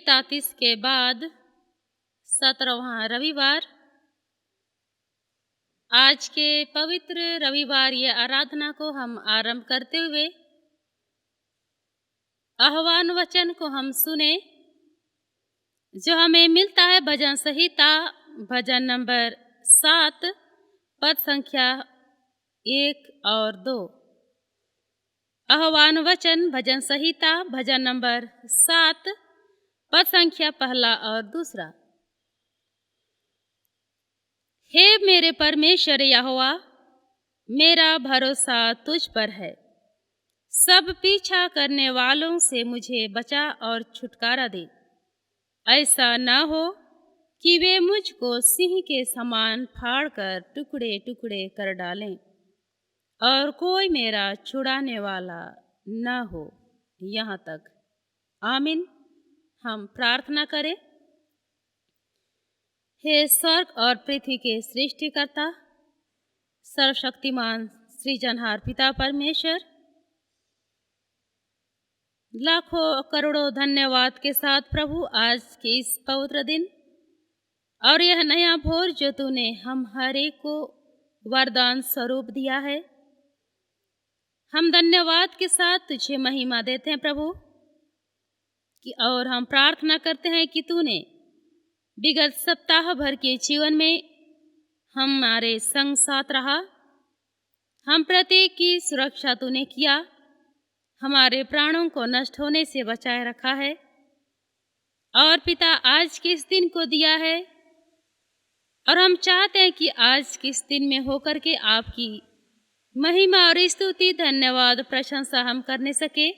तातीस के बाद 17वां रविवार। आज के पवित्र रविवार ये आराधना को हम आरंभ करते हुए आह्वान वचन को हम सुने जो हमें मिलता है भजन संहिता भजन नंबर 7 पद संख्या 1 और 2। आह्वान वचन भजन संहिता भजन नंबर 7 पद संख्या 1 और 2। हे मेरे परमेश्वर यहोवा, मेरा भरोसा तुझ पर है। सब पीछा करने वालों से मुझे बचा और छुटकारा दे। ऐसा न हो कि वे मुझको सिंह के समान फाड़कर टुकड़े टुकड़े कर डालें और कोई मेरा छुड़ाने वाला न हो यहाँ तक। आमीन। हम प्रार्थना करें। हे स्वर्ग और पृथ्वी के सृष्टिकर्ता, सर्वशक्तिमान सृजनहार पिता परमेश्वर, लाखों करोड़ों धन्यवाद के साथ प्रभु आज के इस पवित्र दिन और यह नया भोर जो तूने हम हर एक को वरदान स्वरूप दिया है, हम धन्यवाद के साथ तुझे महिमा देते हैं प्रभु और हम प्रार्थना करते हैं कि तूने विगत सप्ताह भर के जीवन में हमारे संग साथ रहा। हम प्रत्येक की सुरक्षा तूने किया, हमारे प्राणों को नष्ट होने से बचाए रखा है और पिता आज के इस दिन को दिया है और हम चाहते हैं कि आज के इस दिन में होकर के आपकी महिमा और स्तुति धन्यवाद प्रशंसा हम करने सके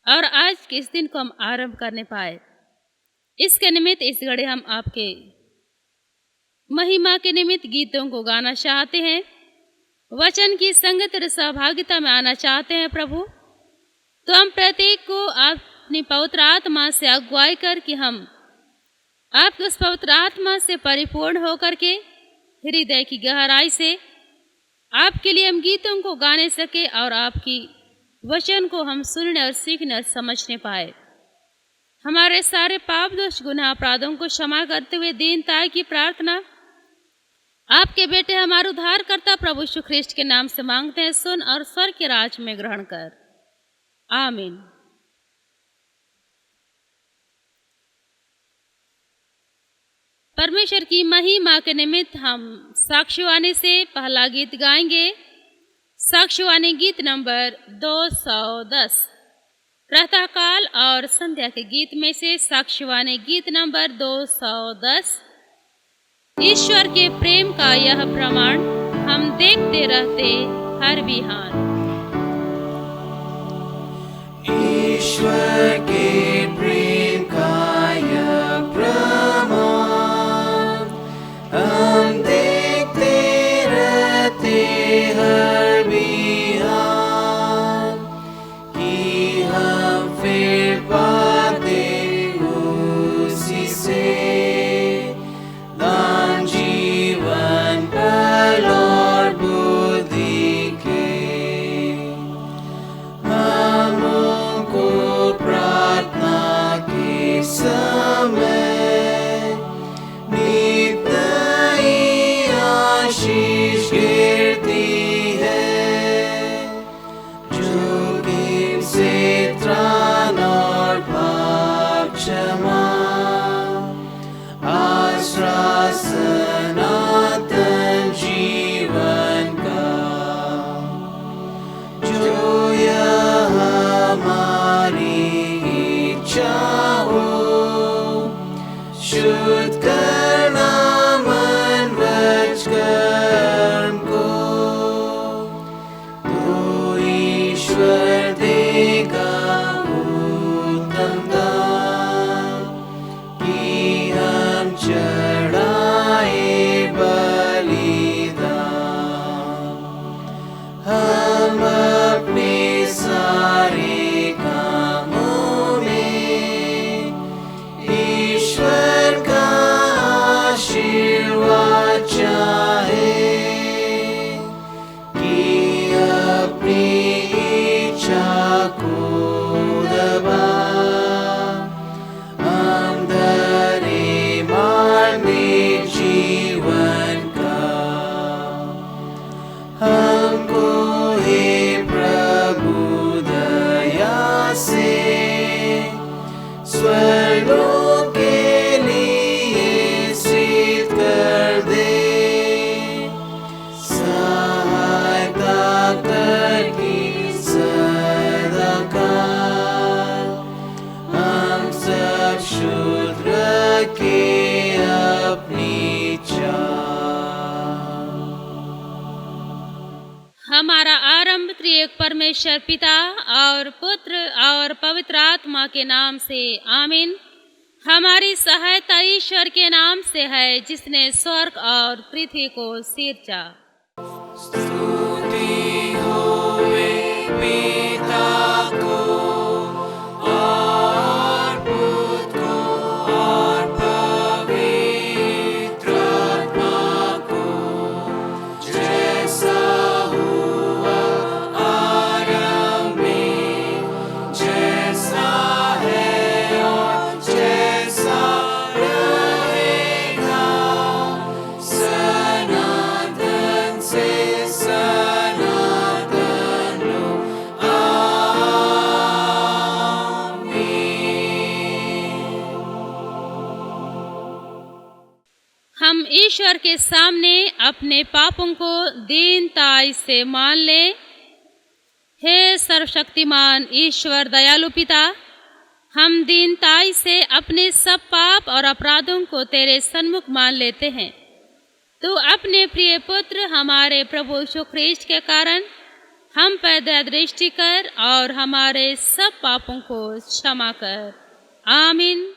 और आज के इस दिन को हम आरंभ करने पाए। इसके निमित्त इस घड़ी हम आपके महिमा के निमित्त गीतों को गाना चाहते हैं, वचन की संगत और सहभागिता में आना चाहते हैं प्रभु। तो हम प्रत्येक को अपनी पवित्र आत्मा से अगुवाई कर कि हम आपके उस पवित्र आत्मा से परिपूर्ण होकर के हृदय की गहराई से आपके लिए हम गीतों को गाने सके और आपकी वचन को हम सुनने और सीखने और समझने पाए। हमारे सारे पाप दोष गुनाह अपराधों को क्षमा करते हुए दीनता की प्रार्थना आपके बेटे हमारे उद्धारकर्ता प्रभु यीशु ख्रिस्ट के नाम से मांगते हैं। सुन और स्वर्ग के राज में ग्रहण कर। आमीन। परमेश्वर की महिमा के निमित्त हम साक्षीवाणी से पहला गीत गाएंगे। साक्षीवाणी गीत नंबर 210। प्रातःकाल और संध्या के गीत में से साक्षीवाणी गीत नंबर 210। ईश्वर के प्रेम का यह प्रमाण हम देखते रहते हर बिहान। ईश्वर के प्रेम का यह प्रमाण हम देखते रहते हर बिहान कि हम फिर पाते उसी से दान जीवन बल और बुद्धि के। हमको प्रार्थना एक परमेश्वर पिता और पुत्र और पवित्र आत्मा के नाम से आमीन। हमारी सहायता ईश्वर के नाम से है, जिसने स्वर्ग और पृथ्वी को सिरजा। स्तुति होवे पिता को और पुत्र को और पवित्र आत्मा को, जैसा हुआ आरंभ में, जैसा है और जैसा रहेगा, सनातन से सनातन लो, आमीन। हम ईश्वर के सामने अपने पापों को दीनताई से मान लें। हे सर्वशक्तिमान ईश्वर दयालु पिता, हम दीनताई से अपने सब पाप और अपराधों को तेरे सन्मुख मान लेते हैं। तू अपने प्रिय पुत्र हमारे प्रभु यीशु ख्रीस्त के कारण हम पर दया दृष्टि कर और हमारे सब पापों को क्षमा कर। आमीन।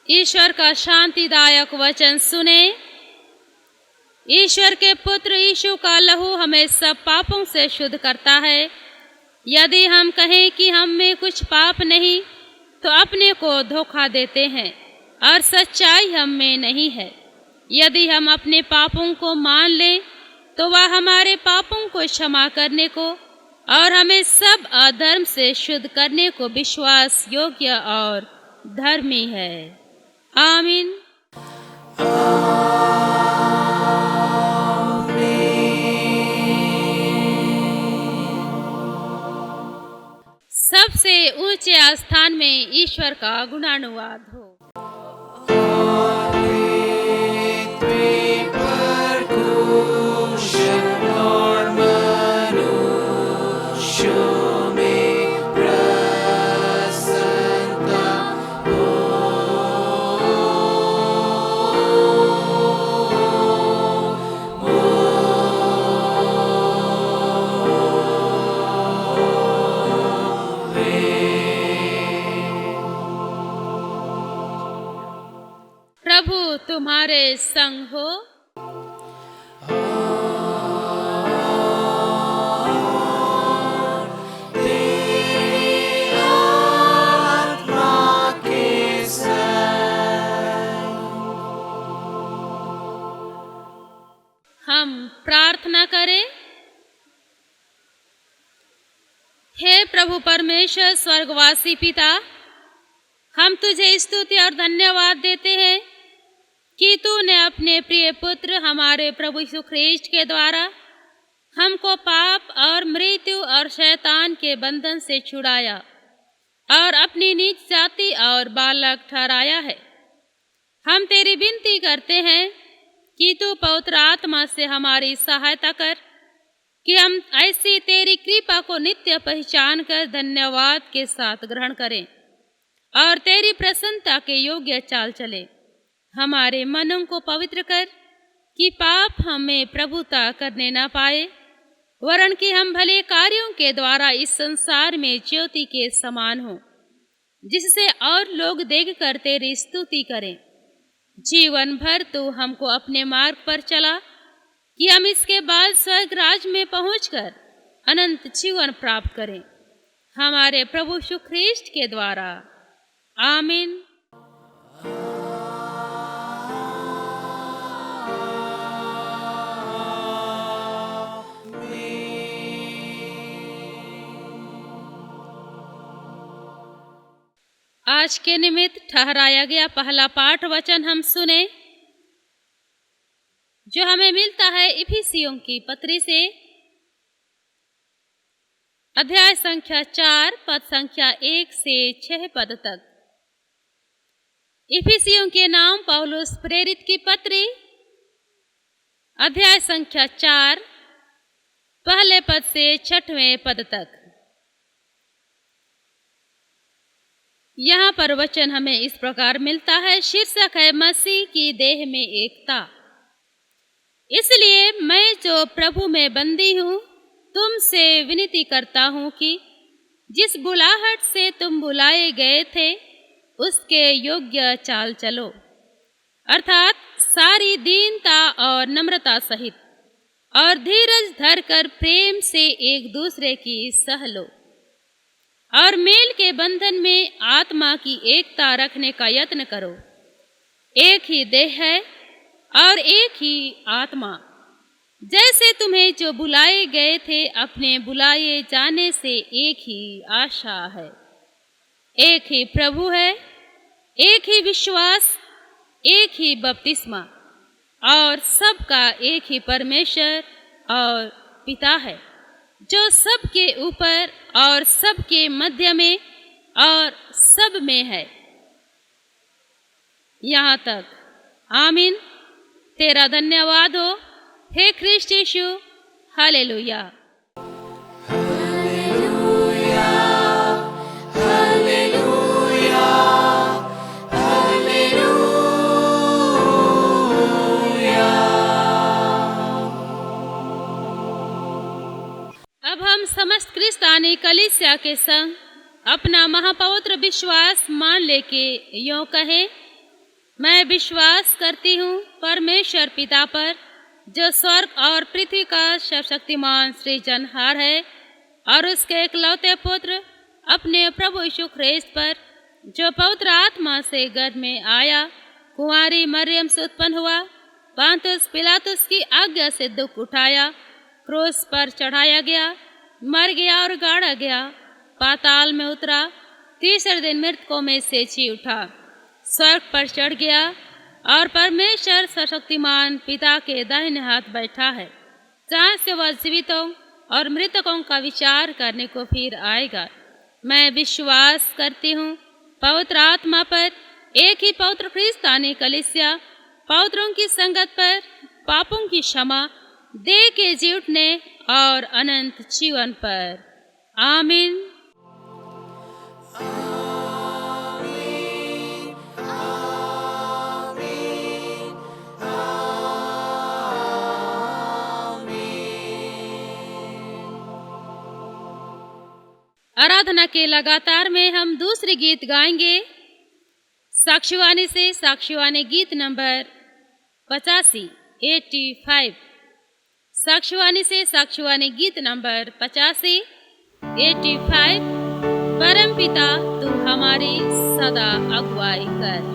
ईश्वर का शांतिदायक वचन सुने। ईश्वर के पुत्र यीशु का लहू हमें सब पापों से शुद्ध करता है। यदि हम कहें कि हम में कुछ पाप नहीं, तो अपने को धोखा देते हैं और सच्चाई हम में नहीं है। यदि हम अपने पापों को मान लें, तो वह हमारे पापों को क्षमा करने को और हमें सब अधर्म से शुद्ध करने को विश्वास योग्य और धर्मी है। आमीन। सबसे ऊंचे स्थान में ईश्वर का गुणानुवाद हो। पृथ्वी पर कुशल और मनुष्यों में प्रसन्नता प्रभु तुम्हारे संग हो। तेरी आत्मा के संग। हम प्रार्थना करें। हे प्रभु परमेश्वर स्वर्गवासी पिता, हम तुझे स्तुति और धन्यवाद देते हैं कि तूने अपने प्रिय पुत्र हमारे प्रभु यीशु ख्रीस्त के द्वारा हमको पाप और मृत्यु और शैतान के बंधन से छुड़ाया और अपनी नीच जाति और बालक ठहराया है। हम तेरी विनती करते हैं कि तू पवित्र आत्मा से हमारी सहायता कर कि हम ऐसी तेरी कृपा को नित्य पहचान कर धन्यवाद के साथ ग्रहण करें और तेरी प्रसन्नता के योग्य चाल चले। हमारे मनों को पवित्र कर कि पाप हमें प्रभुता करने न पाए, वरन कि हम भले कार्यों के द्वारा इस संसार में ज्योति के समान हो, जिससे और लोग देखकर तेरी स्तुति करें। जीवन भर तू हमको अपने मार्ग पर चला कि हम इसके बाद स्वर्ग राज में पहुंचकर अनंत जीवन प्राप्त करें, हमारे प्रभु यीशु ख्रीस्त के द्वारा। आमीन। आज के निमित्त ठहराया गया पहला पाठ वचन हम सुने। जो हमें मिलता है इफिसियों की पत्री से, अध्याय संख्या 4 पद संख्या 1 से 6 पद तक। इफिसियों के नाम पौलुस प्रेरित की पत्री, अध्याय संख्या 4 पहले पद से 6वें पद तक। यहाँ पर वचन हमें इस प्रकार मिलता है। शीर्षक है मसीह की देह में एकता। इसलिए मैं जो प्रभु में बंदी हूँ तुमसे विनती करता हूँ कि जिस बुलाहट से तुम बुलाए गए थे उसके योग्य चाल चलो, अर्थात सारी दीनता और नम्रता सहित, और धीरज धरकर प्रेम से एक दूसरे की सह लो, और मेल के बंधन में आत्मा की एकता रखने का यत्न करो। एक ही देह है और एक ही आत्मा, जैसे तुम्हें जो बुलाए गए थे अपने बुलाए जाने से एक ही आशा है। एक ही प्रभु है, एक ही विश्वास, एक ही बपतिस्मा, और सबका एक ही परमेश्वर और पिता है, जो सबके ऊपर और सबके मध्य में और सब में है। यहाँ तक। आमीन। तेरा धन्यवाद हो हे ख्रिस्ट यीशु। हालेलुया। अब हम समस्त क्रिस्तानी कलीसिया के संग अपना महापवित्र विश्वास मान लेके यों कहे, मैं विश्वास करती हूँ परमेश्वर पिता पर, जो स्वर्ग और पृथ्वी का सर्वशक्तिमान सृजनहार है, और उसके एकलौते पुत्र अपने प्रभु यीशु ख्रिस्त पर, जो पवित्र आत्मा से गर्भ में आया, कुंवारी मरियम से उत्पन्न हुआ, पांतुस पिलातुस की आज्ञा से दुख उठाया, क्रूस पर चढ़ाया गया, मर गया और गाड़ा गया, पाताल में उतरा, तीसरे दिन मृतकों में से जी उठा, स्वर्ग पर चढ़ गया, और परमेश्वर सर्वशक्तिमान पिता के दाहिने हाथ बैठा है, जहाँ से वह जीवितों और मृतकों का विचार करने को फिर आएगा। मैं विश्वास करती हूँ पवित्र आत्मा पर, एक ही पवित्र क्रिस्तानी कलीसिया, पवित्रों की संगत पर, पापों की क्षमा, देह के जी उठने और अनंत जीवन पर। आमीन। आराधना के लगातार में हम दूसरी गीत गाएंगे। साक्षीवाणी से साक्षीवाणी गीत नंबर 85। साक्षीवाणी से साक्षीवाणी गीत नंबर 85। परम पिता तू हमारी सदा अगुवाई कर।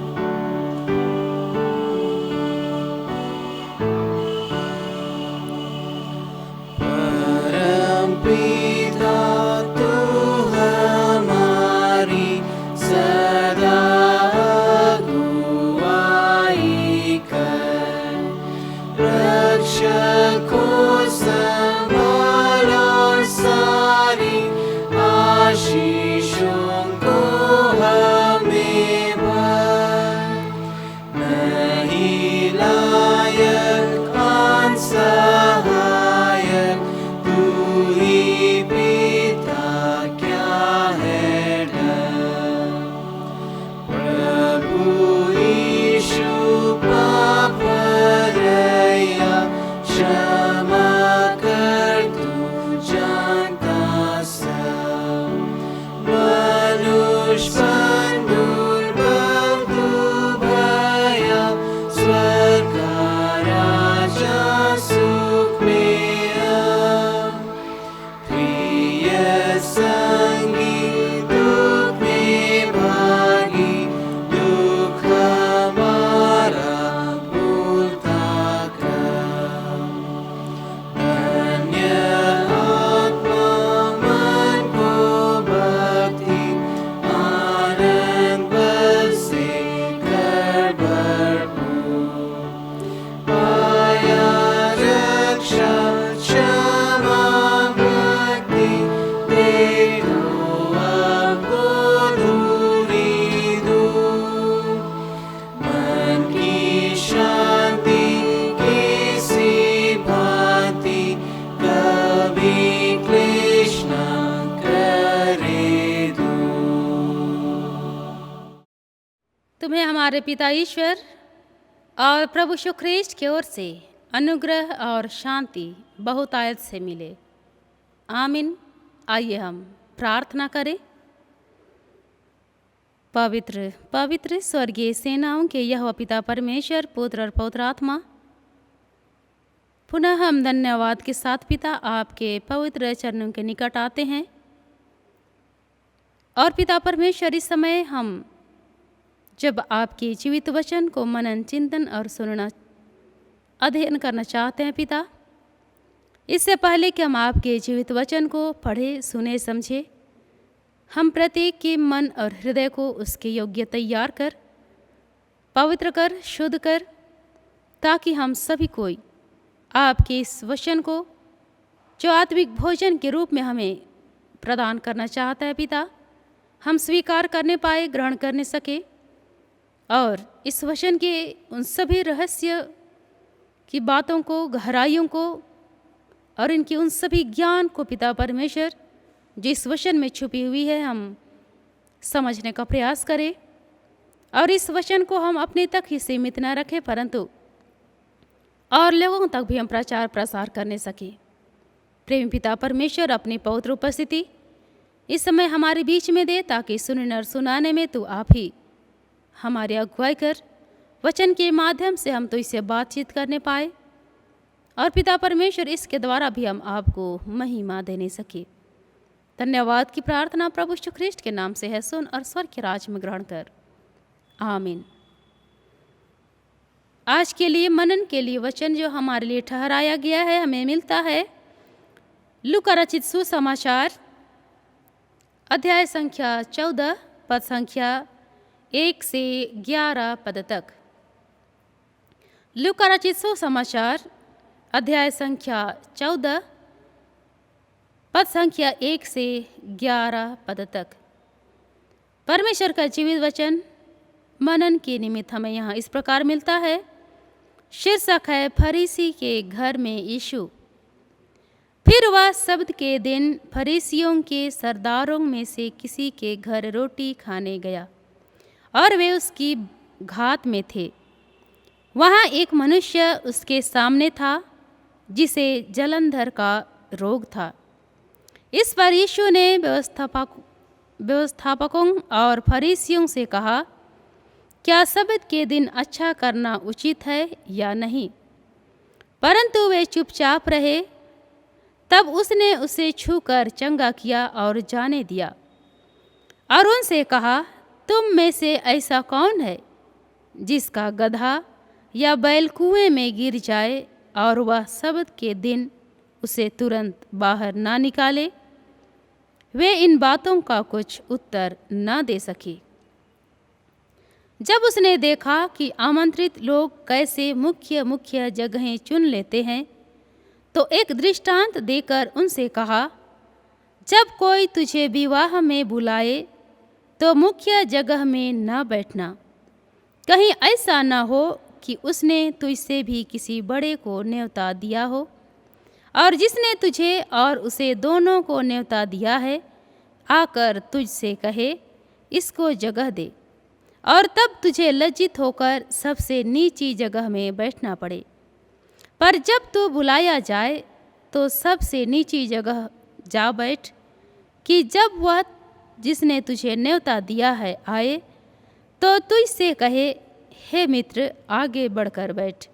हमारे पिता ईश्वर और प्रभु यीशु ख्रीस्ट की ओर से अनुग्रह और शांति बहुतायत से मिले। आमीन। आइए हम प्रार्थना करें। पवित्र पवित्र स्वर्गीय सेनाओं के यहोवा पिता परमेश्वर, पुत्र और पवित्र आत्मा, पुनः हम धन्यवाद के साथ पिता आपके पवित्र चरणों के निकट आते हैं। और पिता परमेश्वर, इस समय हम जब आपके जीवित वचन को मनन, चिंतन और सुनना, अध्ययन करना चाहते हैं पिता, इससे पहले कि हम आपके जीवित वचन को पढ़े, सुने, समझे, हम प्रत्येक के मन और हृदय को उसके योग्य तैयार कर, पवित्र कर, शुद्ध कर, ताकि हम सभी कोई आपके इस वचन को जो आत्मिक भोजन के रूप में हमें प्रदान करना चाहता है पिता, हम स्वीकार करने पाए, ग्रहण करने सके और इस वचन के उन सभी रहस्य की बातों को, गहराइयों को और इनकी उन सभी ज्ञान को पिता परमेश्वर जो इस वचन में छुपी हुई है, हम समझने का प्रयास करें और इस वचन को हम अपने तक ही सीमित न रखें, परंतु और लोगों तक भी हम प्रचार प्रसार करने सके। प्रेमी पिता परमेश्वर, अपनी पवित्र उपस्थिति इस समय हमारे बीच में दे, ताकि सुनने और सुनाने में तू आप ही हमारी अगुवाई कर, वचन के माध्यम से हम तो इससे बातचीत करने पाए और पिता परमेश्वर इसके द्वारा भी हम आपको महिमा देने सके। धन्यवाद की प्रार्थना प्रभु यीशु ख्रीस्ट के नाम से है, सुन और स्वर्ग के राज में ग्रहण कर। आमीन। आज के लिए मनन के लिए वचन जो हमारे लिए ठहराया गया है, हमें मिलता है लूका रचित सुसमाचार अध्याय संख्या 14 पद संख्या 1 से 11 पद तक। लूका रचित सुसमाचार अध्याय संख्या 14 पद संख्या 1 से 11 पद तक। परमेश्वर का जीवित वचन मनन के निमित्त हमें यहाँ इस प्रकार मिलता है। शीर्षक है फरीसी के घर में यीशु। फिर वह सब्त के दिन फरीसियों के सरदारों में से किसी के घर रोटी खाने गया और वे उसकी घात में थे। वहाँ एक मनुष्य उसके सामने था जिसे जलंधर का रोग था। इस पर यीशु ने व्यवस्थापकों और फरीसियों से कहा, क्या सब्त के दिन अच्छा करना उचित है या नहीं? परंतु वे चुपचाप रहे। तब उसने उसे छूकर चंगा किया और जाने दिया और उनसे कहा, तुम में से ऐसा कौन है जिसका गधा या बैल कुएं में गिर जाए और वह सब्त के दिन उसे तुरंत बाहर ना निकाले? वे इन बातों का कुछ उत्तर न दे सके। जब उसने देखा कि आमंत्रित लोग कैसे मुख्य मुख्य जगहें चुन लेते हैं, तो एक दृष्टांत देकर उनसे कहा, जब कोई तुझे विवाह में बुलाए तो मुख्य जगह में न बैठना, कहीं ऐसा न हो कि उसने तुझसे भी किसी बड़े को न्योता दिया हो और जिसने तुझे और उसे दोनों को न्योता दिया है आकर तुझसे कहे, इसको जगह दे, और तब तुझे लज्जित होकर सबसे नीची जगह में बैठना पड़े। पर जब तू बुलाया जाए तो सबसे नीची जगह जा बैठ, कि जब वह जिसने तुझे न्योता दिया है आए तो तुझसे कहे, हे मित्र, आगे बढ़कर बैठ।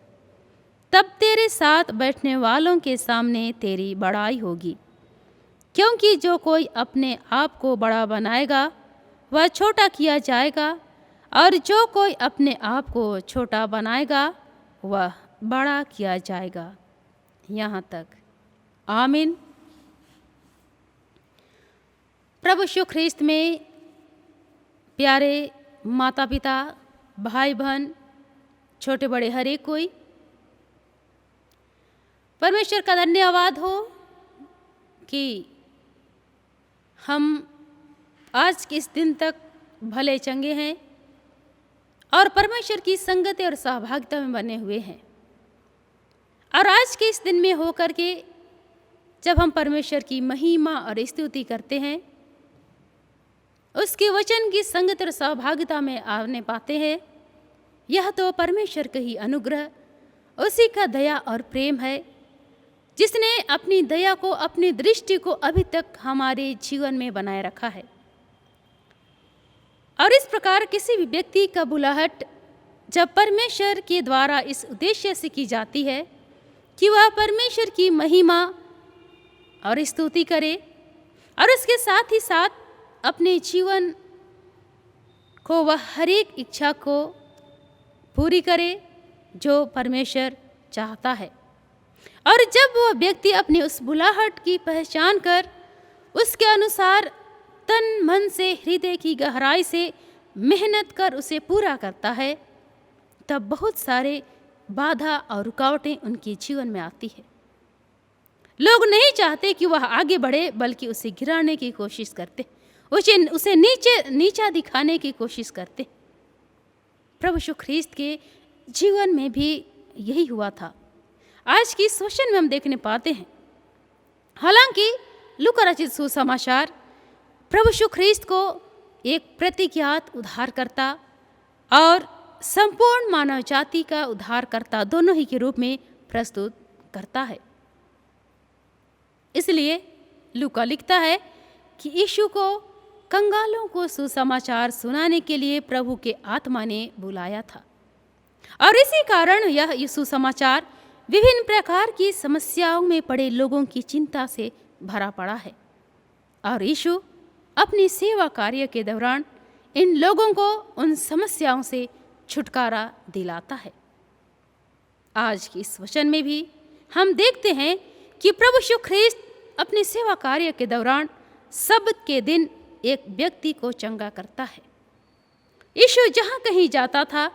तब तेरे साथ बैठने वालों के सामने तेरी बड़ाई होगी, क्योंकि जो कोई अपने आप को बड़ा बनाएगा वह छोटा किया जाएगा, और जो कोई अपने आप को छोटा बनाएगा वह बड़ा किया जाएगा। यहाँ तक। आमीन। प्रभु यीशु ख्रीस्त में प्यारे माता पिता, भाई बहन, छोटे बड़े हर एक कोई, परमेश्वर का धन्यवाद हो कि हम आज के इस दिन तक भले चंगे हैं और परमेश्वर की संगति और सहभागिता में बने हुए हैं। और आज के इस दिन में होकर के जब हम परमेश्वर की महिमा और स्तुति करते हैं, उसके वचन की संगत और सहभागिता में आने पाते हैं, यह तो परमेश्वर का ही अनुग्रह, उसी का दया और प्रेम है, जिसने अपनी दया को, अपनी दृष्टि को अभी तक हमारे जीवन में बनाए रखा है। और इस प्रकार किसी भी व्यक्ति का बुलाहट जब परमेश्वर के द्वारा इस उद्देश्य से की जाती है कि वह परमेश्वर की महिमा और स्तुति करे और उसके साथ ही साथ अपने जीवन को वह हर एक इच्छा को पूरी करे जो परमेश्वर चाहता है। और जब वह व्यक्ति अपनी उस बुलाहट की पहचान कर उसके अनुसार तन मन से, हृदय की गहराई से मेहनत कर उसे पूरा करता है, तब बहुत सारे बाधा और रुकावटें उनके जीवन में आती है। लोग नहीं चाहते कि वह आगे बढ़े, बल्कि उसे गिराने की कोशिश करते, उसे नीचा दिखाने की कोशिश करते। प्रभु यीशु ख्रीस्त के जीवन में भी यही हुआ था। आज की इस वचन में हम देखने पाते हैं, हालांकि लूका रचित सुसमाचार प्रभु यीशु ख्रीस्त को एक प्रतिज्ञात उद्धारकर्ता और संपूर्ण मानव जाति का उद्धारकर्ता दोनों ही के रूप में प्रस्तुत करता है। इसलिए लूका लिखता है कि यीशु को कंगालों को सुसमाचार सुनाने के लिए प्रभु के आत्मा ने बुलाया था, और इसी कारण यह सुसमाचार विभिन्न प्रकार की समस्याओं में पड़े लोगों की चिंता से भरा पड़ा है। और यीशु अपनी सेवा कार्य के दौरान इन लोगों को उन समस्याओं से छुटकारा दिलाता है। आज की इस वचन में भी हम देखते हैं कि प्रभु यीशु ख्रीस्त अपनी सेवा कार्य के दौरान सब्त के दिन एक व्यक्ति को चंगा करता है। यीशु जहाँ कहीं जाता था,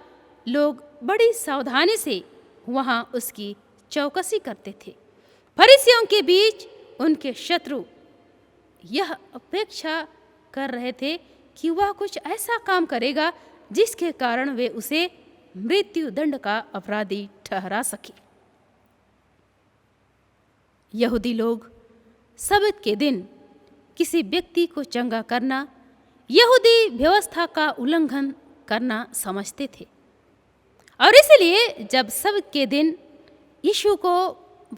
लोग बड़ी सावधानी से वहाँ उसकी चौकसी करते थे। फरीसियों के बीच उनके शत्रु यह अपेक्षा कर रहे थे कि वह कुछ ऐसा काम करेगा जिसके कारण वे उसे मृत्यु दंड का अपराधी ठहरा सके। यहूदी लोग सब्त के दिन किसी व्यक्ति को चंगा करना यहूदी व्यवस्था का उल्लंघन करना समझते थे, और इसलिए जब सब्त के दिन यीशु को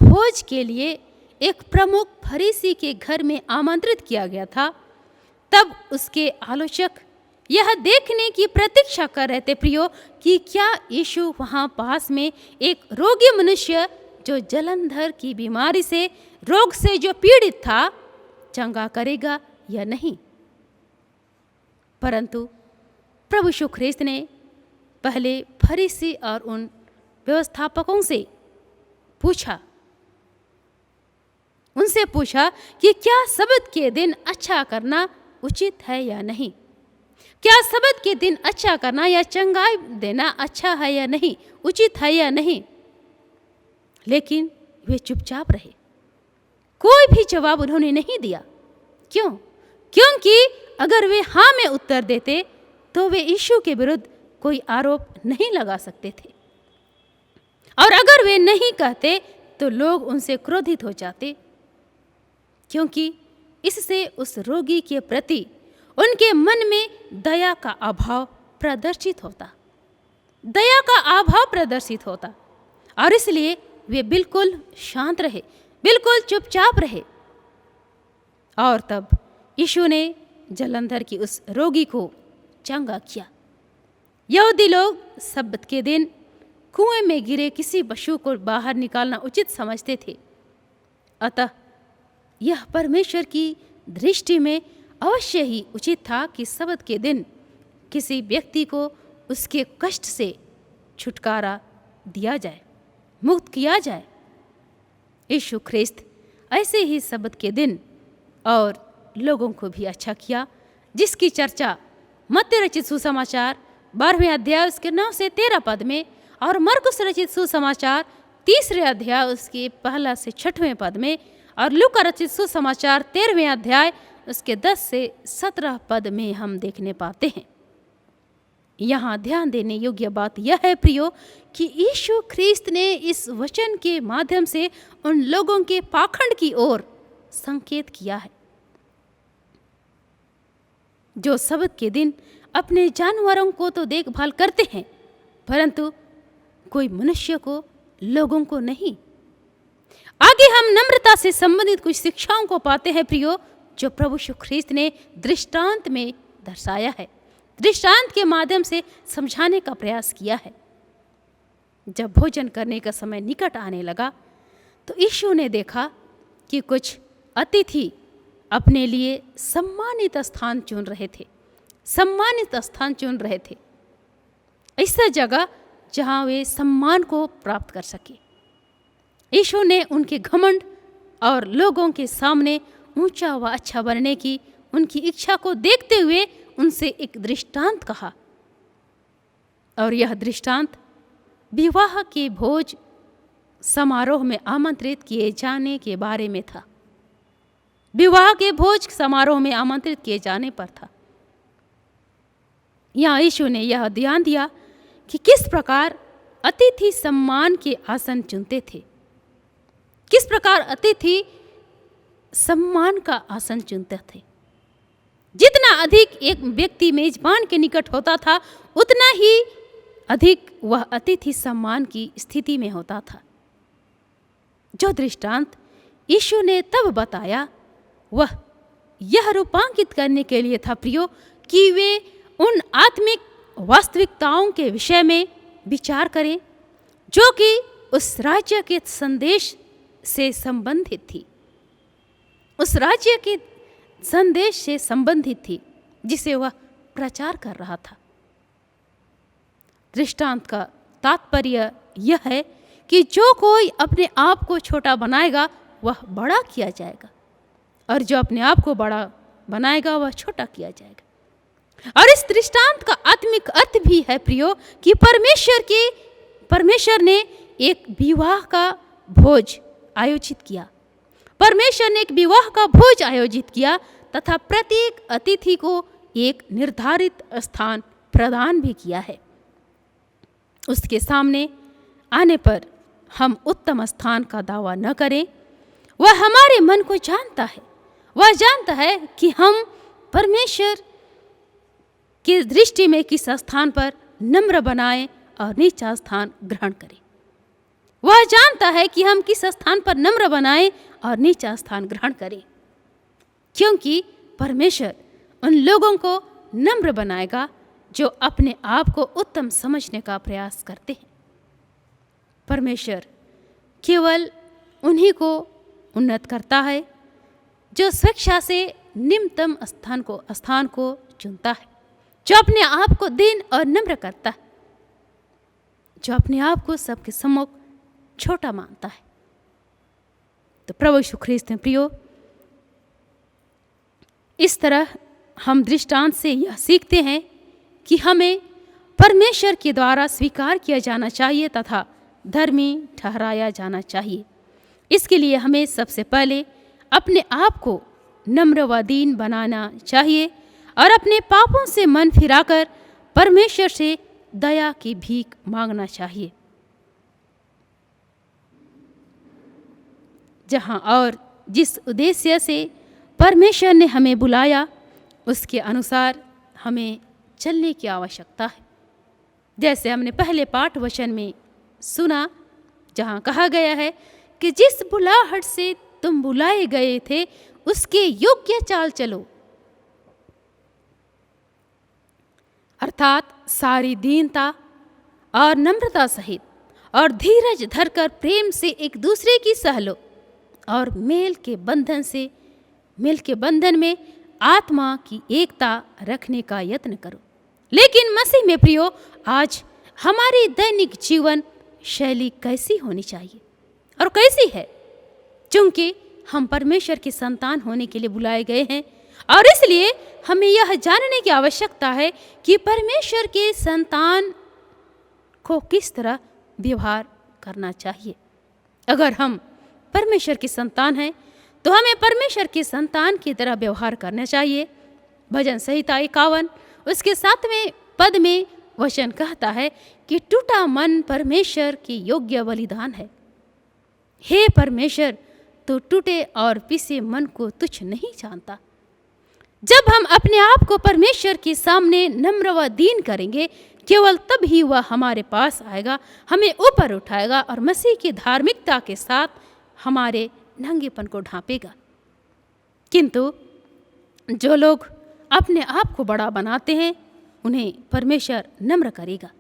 भोज के लिए एक प्रमुख फरीसी के घर में आमंत्रित किया गया था, तब उसके आलोचक यह देखने की प्रतीक्षा कर रहे थे प्रियो कि क्या यीशु वहाँ पास में एक रोगी मनुष्य जो जलंधर की बीमारी से, रोग से जो पीड़ित था, चंगा करेगा या नहीं। परंतु प्रभु यीशु ख्रीस्त ने पहले फरीसी और उन व्यवस्थापकों से उनसे पूछा कि क्या सब्त के दिन अच्छा करना उचित है या नहीं, क्या सब्त के दिन अच्छा करना या चंगाई देना अच्छा है या नहीं, उचित है या नहीं। लेकिन वे चुपचाप रहे, कोई भी जवाब उन्होंने नहीं दिया। क्यों? क्योंकि अगर वे हाँ में उत्तर देते तो वे यीशु के विरुद्ध कोई आरोप नहीं लगा सकते थे, और अगर वे नहीं कहते तो लोग उनसे क्रोधित हो जाते, क्योंकि इससे उस रोगी के प्रति उनके मन में दया का अभाव प्रदर्शित होता, और इसलिए वे बिल्कुल शांत रहे, बिल्कुल चुपचाप रहे। और तब यीशु ने जलंधर की उस रोगी को चंगा किया। यहूदी लोग सब्त के दिन कुएं में गिरे किसी पशु को बाहर निकालना उचित समझते थे, अतः यह परमेश्वर की दृष्टि में अवश्य ही उचित था कि सब्त के दिन किसी व्यक्ति को उसके कष्ट से छुटकारा दिया जाए, मुक्त किया जाए। यीशु ख्रीस्त ऐसे ही सब्त के दिन और लोगों को भी अच्छा किया, जिसकी चर्चा मत्ती रचित सुसमाचार 12वें अध्याय उसके 9 से 13 पद में, और मरकुस रचित सुसमाचार 3रे अध्याय उसके 1 से 6वें पद में, और लूका रचित सुसमाचार 13वें अध्याय उसके 10 से 17 पद में हम देखने पाते हैं। यहाँ ध्यान देने योग्य बात यह है प्रियो कि यीशु ख्रीस्त ने इस वचन के माध्यम से उन लोगों के पाखंड की ओर संकेत किया है जो सब्त के दिन अपने जानवरों को तो देखभाल करते हैं, परंतु कोई मनुष्य को, लोगों को नहीं। आगे हम नम्रता से संबंधित कुछ शिक्षाओं को पाते हैं प्रियो, जो प्रभु यीशु ख्रीस्त ने दृष्टांत में दर्शाया है, दृष्टांत के माध्यम से समझाने का प्रयास किया है। जब भोजन करने का समय निकट आने लगा तो यीशु ने देखा कि कुछ अतिथि अपने लिए सम्मानित स्थान चुन रहे थे, सम्मानित स्थान चुन रहे थे, ऐसा जगह जहां वे सम्मान को प्राप्त कर सके। यीशु ने उनके घमंड और लोगों के सामने ऊंचा व अच्छा बनने की उनकी इच्छा को देखते हुए उनसे एक दृष्टांत कहा, और यह दृष्टांत विवाह के भोज समारोह में आमंत्रित किए जाने के बारे में था। विवाह के भोज समारोह में आमंत्रित किए जाने पर था। यहाँ यीशु ने यह ध्यान दिया कि किस प्रकार अतिथि सम्मान के आसन चुनते थे, किस प्रकार अतिथि सम्मान का आसन चुनते थे। जितना अधिक एक व्यक्ति मेजबान के निकट होता था, उतना ही अधिक वह अतिथि सम्मान की स्थिति में होता था। जो दृष्टांत यीशु ने तब बताया, वह यह रूपांकित करने के लिए था प्रियो, कि वे उन आत्मिक वास्तविकताओं के विषय में विचार करें जो कि उस राज्य के संदेश से संबंधित थी, उस राज्य के संदेश से संबंधित थी जिसे वह प्रचार कर रहा था। दृष्टांत का तात्पर्य यह है कि जो कोई अपने आप को छोटा बनाएगा वह बड़ा किया जाएगा, और जो अपने आप को बड़ा बनाएगा वह छोटा किया जाएगा। और इस दृष्टांत का आत्मिक अर्थ भी है प्रियो कि परमेश्वर ने एक विवाह का भोज आयोजित किया, परमेश्वर ने एक विवाह का भोज आयोजित किया तथा प्रत्येक अतिथि को एक निर्धारित स्थान प्रदान भी किया है। उसके सामने आने पर हम उत्तम स्थान का दावा न करें। वह हमारे मन को जानता है, वह जानता है कि हम परमेश्वर की दृष्टि में किस स्थान पर नम्र बनाएं और नीचा स्थान ग्रहण करें। वह जानता है कि हम किस स्थान पर नम्र बनाएं और नीचा स्थान ग्रहण करें, क्योंकि परमेश्वर उन लोगों को नम्र बनाएगा जो अपने आप को उत्तम समझने का प्रयास करते हैं। परमेश्वर केवल उन्हीं को उन्नत करता है जो स्वेच्छा से निम्नतम स्थान को चुनता है, जो अपने आप को दीन और नम्र करता है, जो अपने आप को सबके सम्मुख छोटा मानता है। तो प्रभु यीशु ख्रीस्त में प्रियो, इस तरह हम दृष्टांत से यह सीखते हैं कि हमें परमेश्वर के द्वारा स्वीकार किया जाना चाहिए तथा धर्मी ठहराया जाना चाहिए। इसके लिए हमें सबसे पहले अपने आप को नम्र व दीन बनाना चाहिए और अपने पापों से मन फिराकर परमेश्वर से दया की भीख मांगना चाहिए। जहाँ और जिस उद्देश्य से परमेश्वर ने हमें बुलाया, उसके अनुसार हमें चलने की आवश्यकता है। जैसे हमने पहले पाठ वचन में सुना, जहाँ कहा गया है कि जिस बुलाहट से तुम बुलाए गए थे उसके योग्य चाल चलो, अर्थात सारी दीनता और नम्रता सहित और धीरज धरकर प्रेम से एक दूसरे की सह लो और मेल के बंधन में आत्मा की एकता रखने का यत्न करो। लेकिन मसीह में प्रियो, आज हमारी दैनिक जीवन शैली कैसी होनी चाहिए और कैसी है? क्योंकि हम परमेश्वर के संतान होने के लिए बुलाए गए हैं और इसलिए हमें यह जानने की आवश्यकता है कि परमेश्वर के संतान को किस तरह व्यवहार करना चाहिए। अगर हम परमेश्वर के संतान हैं तो हमें परमेश्वर के संतान की तरह व्यवहार करना चाहिए। भजन संहिता 51 उसके 7वें पद में वचन कहता है कि टूटा मन परमेश्वर के योग्य बलिदान है। हे परमेश्वर, तो टूटे और पिसे मन को तुच्छ नहीं जानता। जब हम अपने आप को परमेश्वर के सामने नम्र व दीन करेंगे, केवल तब ही वह हमारे पास आएगा, हमें ऊपर उठाएगा और मसीह की धार्मिकता के साथ हमारे नंगेपन को ढांपेगा। किंतु जो लोग अपने आप को बड़ा बनाते हैं उन्हें परमेश्वर नम्र करेगा।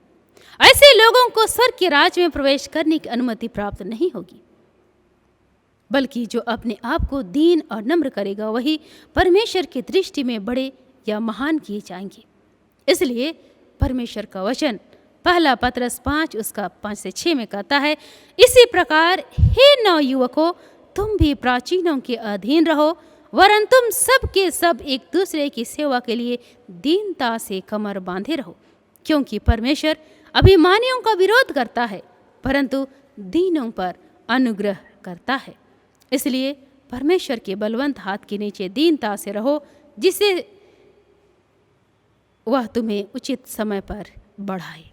ऐसे लोगों को स्वर्ग के राज्य में प्रवेश करने की अनुमति प्राप्त नहीं होगी, बल्कि जो अपने आप को दीन और नम्र करेगा वही परमेश्वर की दृष्टि में बड़े या महान किए जाएंगे। इसलिए परमेश्वर का वचन पहला पतरस 5 उसका 5 से 6 में कहता है, इसी प्रकार हे नवयुवकों, तुम भी प्राचीनों के अधीन रहो, वरन तुम सब के सब एक दूसरे की सेवा के लिए दीनता से कमर बांधे रहो, क्योंकि परमेश्वर अभिमानियों का विरोध करता है परंतु दीनों पर अनुग्रह करता है। इसलिए परमेश्वर के बलवंत हाथ के नीचे दीनता से रहो, जिससे वह तुम्हें उचित समय पर बढ़ाए।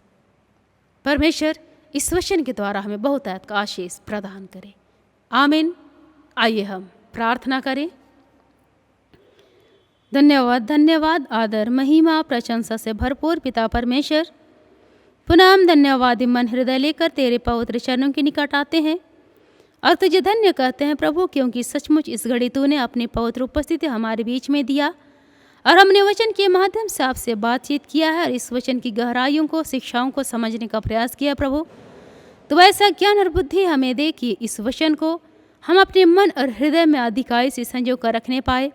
परमेश्वर इस वचन के द्वारा हमें बहुतायत का आशीष प्रदान करे। आमीन। आइए हम प्रार्थना करें। धन्यवाद, धन्यवाद, आदर, महिमा, प्रशंसा से भरपूर पिता परमेश्वर, पुनः हम धन्यवाद मन हृदय लेकर तेरे पवित्र चरणों के निकट आते हैं और तुझे धन्य कहते हैं प्रभु, क्योंकि सचमुच इस घड़ी तूने अपनी पवित्र उपस्थिति हमारे बीच में दिया और हमने वचन के माध्यम से आपसे बातचीत किया है और इस वचन की गहराइयों को, शिक्षाओं को समझने का प्रयास किया। प्रभु तो ऐसा ज्ञान और बुद्धि हमें दे कि इस वचन को हम अपने मन और हृदय में अधिकाई से संजो कर रखने पाए,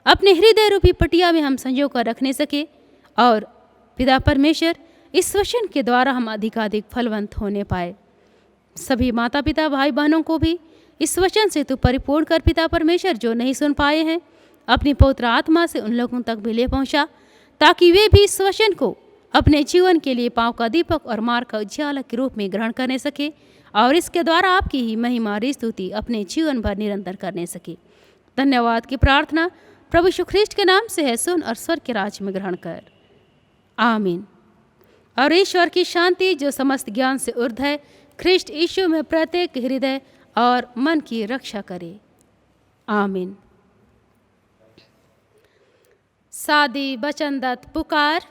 अपने हृदय रूपी पटिया में हम संजो कर रखने सके और पिता परमेश्वर इस वचन के द्वारा हम अधिकाधिक फलवंत होने पाए। सभी माता पिता भाई बहनों को भी इस वचन से तू परिपूर्ण कर पिता परमेश्वर, जो नहीं सुन पाए हैं अपनी पवित्र आत्मा से उन लोगों तक भी ले पहुंचा, ताकि वे भी इस वचन को अपने जीवन के लिए पाँव का दीपक और मार्ग का उज्ज्वला के रूप में ग्रहण करने सके और इसके द्वारा आपकी ही महिमा और स्तुति अपने जीवन भर निरंतर करने सके। धन्यवाद की प्रार्थना प्रभु यीशु ख्रीष्ट के नाम से है, सुन और स्वर्ग के राज्य में ग्रहण कर। आमीन। और ईश्वर की शांति जो समस्त ज्ञान से ऊर्ध्व है, ख्रीष्ट यीशु में प्रत्येक हृदय और मन की रक्षा करे। आमीन। सादी बचनदत्त पुकार,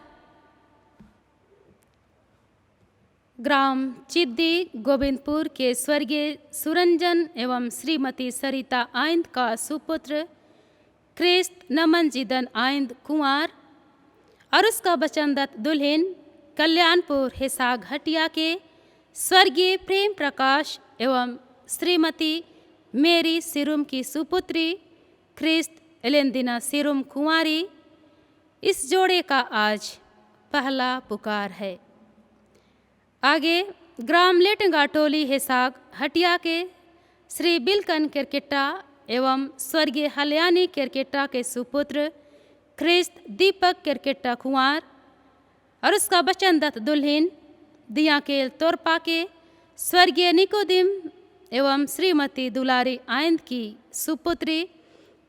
ग्राम चिद्दी गोविंदपुर के स्वर्गीय सुरंजन एवं श्रीमती सरिता आइंद का सुपुत्र क्रिस्त नमन जिदन आइंद कुंवर और उसका बचनदत्त दुल्हन कल्याणपुर हिसाग हटिया के स्वर्गीय प्रेम प्रकाश एवं श्रीमती मेरी सिरुम की सुपुत्री क्रिस्त एलेंदिना सिरुम कुंवारी, इस जोड़े का आज पहला पुकार है। आगे ग्राम लेटंगा टोली हिसाग हटिया के श्री बिलकन किरकिट्टा एवं स्वर्गीय हल्यानी किरकिट्टा के सुपुत्र क्रिस्त दीपक किरकिट्टा कुंवर और उसका बचनदत्त दुल्हन दियाकेल तोरपा के स्वर्गीय निकोदिम एवं श्रीमती दुलारी आइंद की सुपुत्री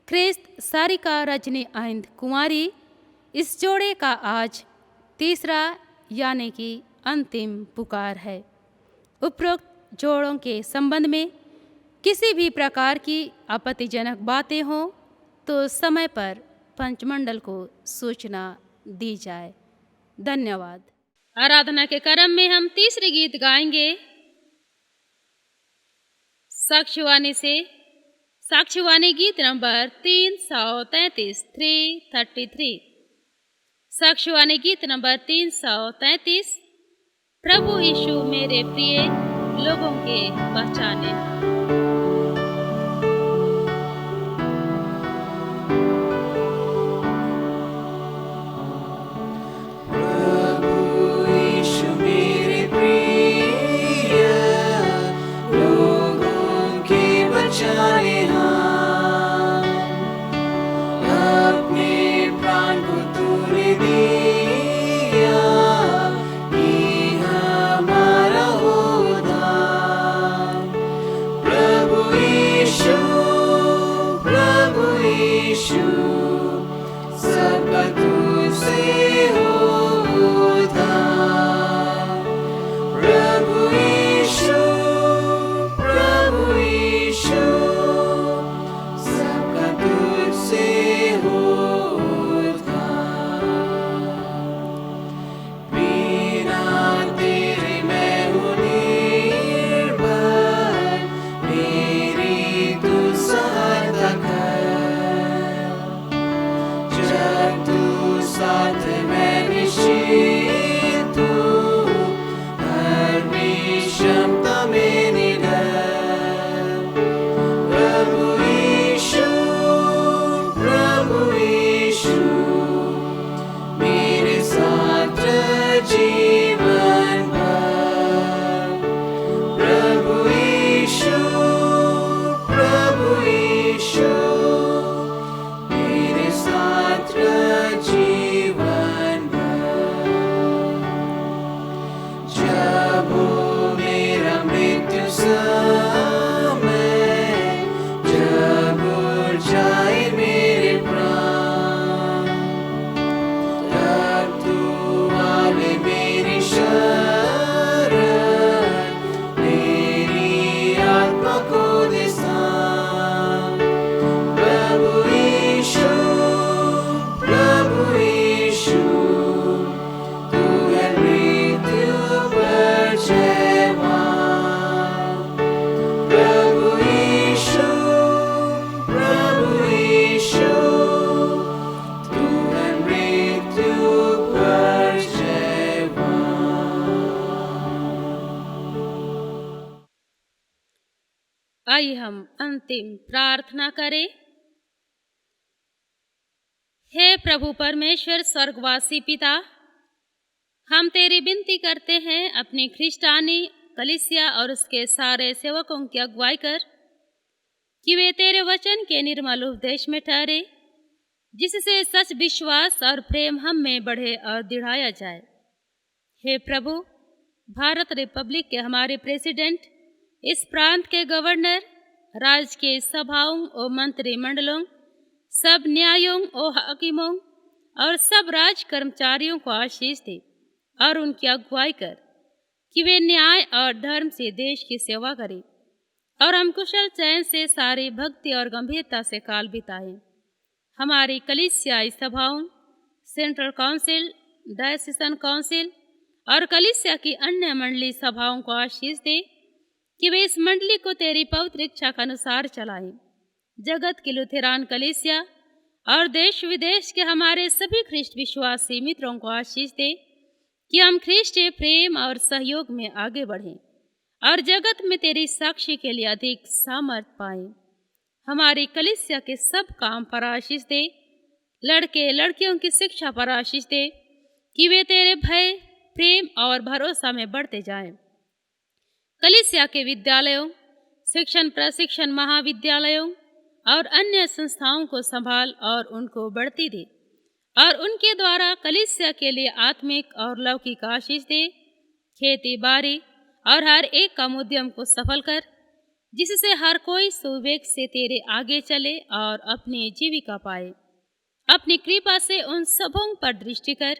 क्रिस्त सारिका रजनी आइंद कुंवारी, इस जोड़े का आज तीसरा यानी कि अंतिम पुकार है। उपरोक्त जोड़ों के संबंध में किसी भी प्रकार की आपत्तिजनक बातें हों तो समय पर पंचमंडल को सूचना दी जाए। धन्यवाद। आराधना के क्रम में हम तीसरे गीत गाएंगे साक्षीवाणी से। साक्षीवाणी गीत नंबर 333 333। साक्षीवाणी गीत नंबर 333। प्रभु यीशु मेरे प्रिय लोगों के पहचाने। प्रभु आइए हम अंतिम प्रार्थना करें। हे प्रभु परमेश्वर स्वर्गवासी पिता, हम तेरी विनती करते हैं अपनी ख्रिस्तानी कलीसिया और उसके सारे सेवकों की अगुवाई कर कि वे तेरे वचन के निर्मल उपदेश में ठहरे, जिससे सच विश्वास और प्रेम हम में बढ़े और दृढ़ाया जाए। हे प्रभु, भारत रिपब्लिक के हमारे प्रेसिडेंट, इस प्रांत के गवर्नर, राज्य के सभाओं और मंत्रिमंडलों, सब न्यायों और हाकिमों और सब राज कर्मचारियों को आशीष दे और उनकी अगुवाई कर कि वे न्याय और धर्म से देश की सेवा करें और हम कुशल चयन से सारी भक्ति और गंभीरता से काल बिताएं। हमारी कलीसियाई सभाओं, सेंट्रल काउंसिल, डायसीजन काउंसिल और कलीसिया की अन्य मंडली सभाओं को आशीष दे कि वे इस मंडली को तेरी पवित्र इच्छा के अनुसार चलाएं। जगत की लुथेरान कलीसिया और देश विदेश के हमारे सभी ख्रिस्ट विश्वासी मित्रों को आशीष दे कि हम ख्रिस्टीय प्रेम और सहयोग में आगे बढ़ें और जगत में तेरी साक्षी के लिए अधिक सामर्थ्य पाएं। हमारी कलीसिया के सब काम पर आशीष दे, लड़के लड़कियों की शिक्षा पर आशीष दे कि वे तेरे भय, प्रेम और भरोसा में बढ़ते जाएं। कलीसिया के विद्यालयों, शिक्षण प्रशिक्षण महाविद्यालयों और अन्य संस्थाओं को संभाल और उनको बढ़ती दे और उनके द्वारा कलीसिया के लिए आत्मिक और लौकिक आशीष दे। खेती बाड़ी और हर एक काम उद्यम को सफल कर, जिससे हर कोई सुवेग से तेरे आगे चले और अपनी जीविका पाए। अपनी कृपा से उन सबों पर दृष्टि कर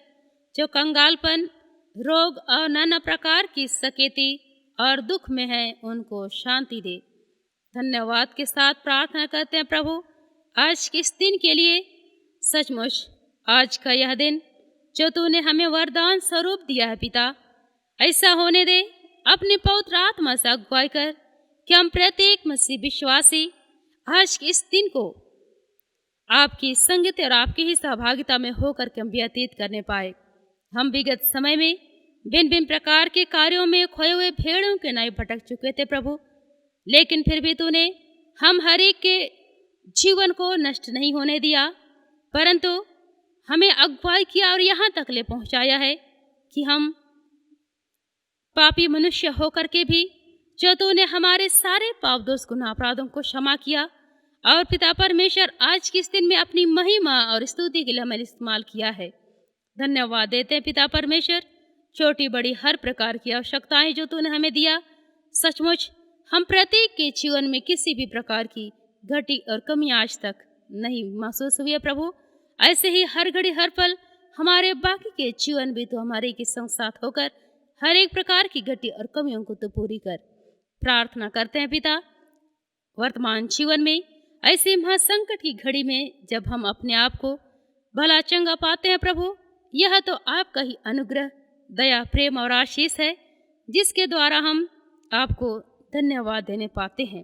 जो कंगालपन, रोग और नाना प्रकार की सकेती और दुख में है, उनको शांति दे। धन्यवाद के साथ प्रार्थना करते हैं प्रभु आज के इस दिन के लिए। सचमुच आज का यह दिन जो तूने हमें वरदान स्वरूप दिया है पिता, ऐसा होने दे अपनी पवित्र आत्मा से अगुवाई कर कि हम प्रत्येक मसीह विश्वासी आज के इस दिन को आपकी संगति और आपकी ही सहभागिता में होकर के हम व्यतीत करने पाए। हम विगत समय में भिन्न भिन्न प्रकार के कार्यों में खोए हुए भेड़ों के नाई भटक चुके थे प्रभु, लेकिन फिर भी तूने हम हर एक के जीवन को नष्ट नहीं होने दिया, परंतु हमें अगुवाई किया और यहाँ तक ले पहुँचाया है कि हम पापी मनुष्य होकर के भी जो तूने हमारे सारे पाप दोष गुनाह अपराधों को क्षमा किया और पिता परमेश्वर आज के इस दिन में अपनी महिमा और स्तुति के लिए हमें इस्तेमाल किया है। धन्यवाद देते हैं पिता परमेश्वर, छोटी बड़ी हर प्रकार की आवश्यकताएं जो तूने हमें दिया, सचमुच हम प्रत्येक के जीवन में किसी भी प्रकार की घटी और कमी आज तक नहीं महसूस हुई है प्रभु। ऐसे ही हर घड़ी हर पल हमारे बाकी के जीवन भी तो हमारे के संग साथ होकर हर एक प्रकार की घटी और कमियों को तो पूरी कर। प्रार्थना करते हैं पिता, वर्तमान जीवन में ऐसे महासंकट की घड़ी में जब हम अपने आप को भला चंगा पाते हैं प्रभु, यह तो आपका ही अनुग्रह, दया, प्रेम और आशीष है जिसके द्वारा हम आपको धन्यवाद देने पाते हैं।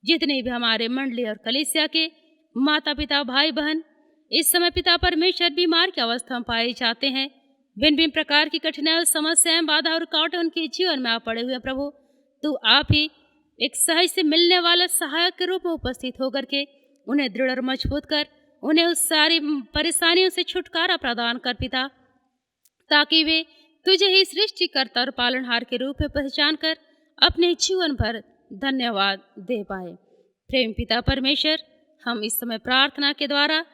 जितने भी हमारे मंडली और कलीसिया के माता पिता, भाई बहन इस समय पिता परमेश्वर बीमार की अवस्था में पाए जाते हैं, भिन्न भिन्न प्रकार की कठिनाई, समस्याएं, बाधा और रुकावटें उनके जीवन में आ पड़े हुए प्रभु, तू आप ही एक सहज से मिलने वाला सहायक के रूप में उपस्थित होकर के उन्हें दृढ़ और मजबूत कर, उन्हें उस सारी परेशानियों से छुटकारा प्रदान कर पिता, ताकि वे तुझे ही सृष्टिकर्ता और पालनहार के रूप में पहचान कर अपने जीवन भर धन्यवाद दे पाए। प्रेम पिता परमेश्वर, हम इस समय प्रार्थना के द्वारा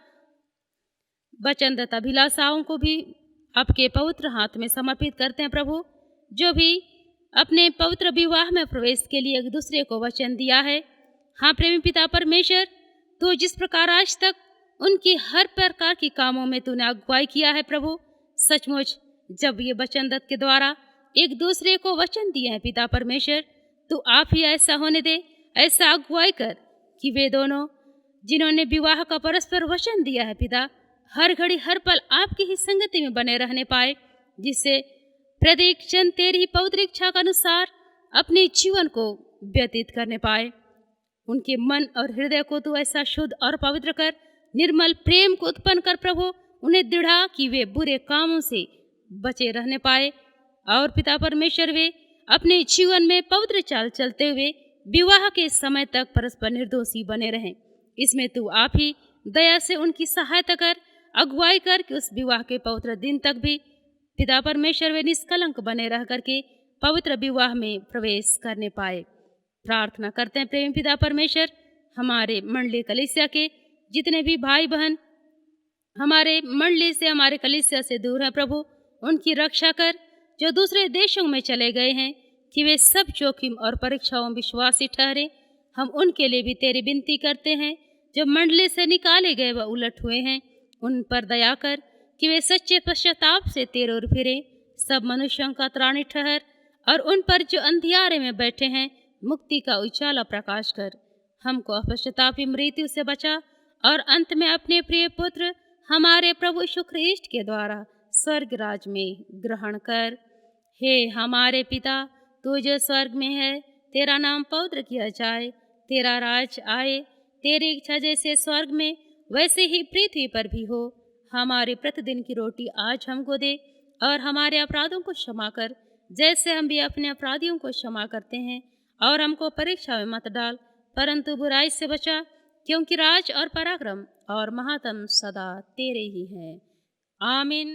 वचनदत्त अभिलाषाओं को भी आपके पवित्र हाथ में समर्पित करते हैं प्रभु, जो भी अपने पवित्र विवाह में प्रवेश के लिए एक दूसरे को वचन दिया है। हाँ प्रेमी पिता परमेश्वर, तो जिस प्रकार आज तक उनकी हर प्रकार की कामों में तूने अगुवाई किया है प्रभु, सचमुच जब ये वचनदत्त के द्वारा एक दूसरे को वचन दिए हैं पिता परमेश्वर, तो आप ही ऐसा होने दे, ऐसा अगुवाई कर कि वे दोनों जिन्होंने विवाह का परस्पर वचन दिया है पिता, हर घड़ी हर पल आपकी ही संगति में बने रहने पाए, जिससे प्रत्येक जन तेरी ही पवित्र इच्छा के अनुसार अपने जीवन को व्यतीत करने पाए। उनके मन और हृदय को तू ऐसा शुद्ध और पवित्र कर, निर्मल प्रेम को उत्पन्न कर प्रभु, उन्हें दृढ़ा कि वे बुरे कामों से बचे रहने पाए और पिता परमेश्वर वे अपने जीवन में पवित्र चाल चलते हुए विवाह के समय तक परस्पर निर्दोषी बने रहें। इसमें तू आप ही दया से उनकी सहायता कर, अगुवाई कर कि उस विवाह के पवित्र दिन तक भी पिता परमेश्वर वे निष्कलंक बने रह करके पवित्र विवाह में प्रवेश करने पाए। प्रार्थना करते हैं प्रेमी पिता परमेश्वर, हमारे मंडली कलीसिया के जितने भी भाई बहन हमारे मंडली से, हमारे कलीसिया से दूर हैं प्रभु, उनकी रक्षा कर। जो दूसरे देशों में चले गए हैं कि वे सब जोखिम और परीक्षाओं में विश्वासी ठहरे, हम उनके लिए भी तेरी विनती करते हैं। जो मंडली से निकाले गए व उलट हुए हैं, उन पर दया कर कि वे सच्चे पश्चाताप से तेरे ओर फिरे। सब मनुष्यों का त्राणी ठहर और उन पर जो अंधियारे में बैठे हैं मुक्ति का उजाला प्रकाश कर। हमको अपश्चातापी मृत्यु से बचा और अंत में अपने प्रिय पुत्र हमारे प्रभु यीशु ख्रीष्ट के द्वारा स्वर्ग राज में ग्रहण कर। हे हमारे पिता, तू जो स्वर्ग में है, तेरा नाम पवित्र किया जाए, तेरा राज आए, तेरी इच्छा जैसे स्वर्ग में वैसे ही पृथ्वी पर भी हो। हमारे प्रतिदिन की रोटी आज हमको दे और हमारे अपराधों को क्षमा कर जैसे हम भी अपने अपराधियों को क्षमा करते हैं, और हमको परीक्षा में मत डाल परंतु बुराई से बचा, क्योंकि राज और पराक्रम और महात्म सदा तेरे ही हैं। आमीन।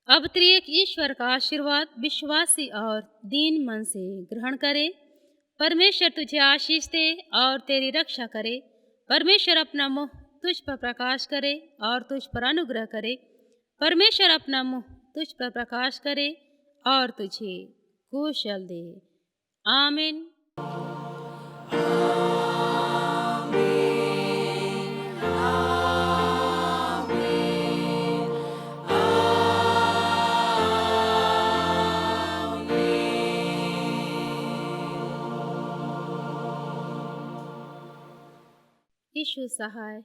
अब त्रिएक ईश्वर का आशीर्वाद विश्वासी और दीन मन से ग्रहण करे। परमेश्वर तुझे आशीष दे और तेरी रक्षा करे। परमेश्वर अपना मुँह तुझ पर प्रकाश करे और तुझ पर अनुग्रह करे। परमेश्वर अपना मुँह तुझ पर प्रकाश करे और तुझे कुशल दे। आमीन। यीशु सहाय